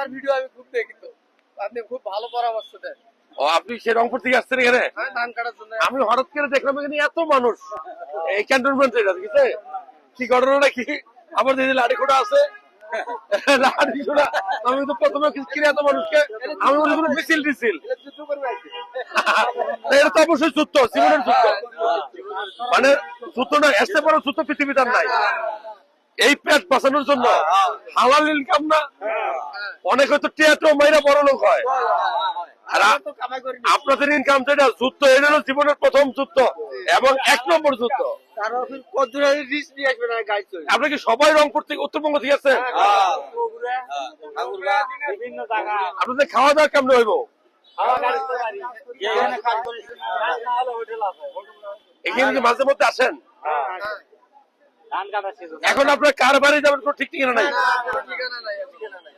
আপনার ভিডিও আমি খুব দেখি তো, আপনি খুব ভালো পরামর্শ দেন। ও আপনি সে রংপুর থেকে আসছেন এখানে? হ্যাঁ, ধান কাটার জন্য। আমি হঠাৎ করে দেখলাম এখানে এত মানুষ এই ক্যান্টনমেন্ট এটা দেখেছে কি ঘটনাটা কি? আমার দিদি লাঠি খোটা আছে লাঠি খোটা। আমি তো প্রথমে কিনে এত মানুষকে আমি মনে করি মিছিল টিছিল এটা তো অবশ্যই যুদ্ধ, জীবনের যুদ্ধ, মানে যুদ্ধ না আসতে পারো যুদ্ধ পৃথিবীতে আর নাই। এই পেট বাঁচানোর জন্য হালাল ইনকাম না, অনেক হয়তো টিয়াটো মাইরা বড় লোক হয়। আর আপনাদের ইনকাম যেটা যুদ্ধ, এটা হলো জীবনের প্রথম যুদ্ধ এবং 1 নম্বর যুদ্ধ। আপনি কি সবাই রংপুর থেকে উত্তরবঙ্গ থেকে আসছেন? আপনাদের খাওয়া দাওয়া কেমন হইব? এখানে কি মাঝে মধ্যে আসেন? এখন আপনার কার বাড়ি যাবেন কোনো ঠিক ঠিকানা নাই। ঠিকানা নাই, ঠিকানা নাই।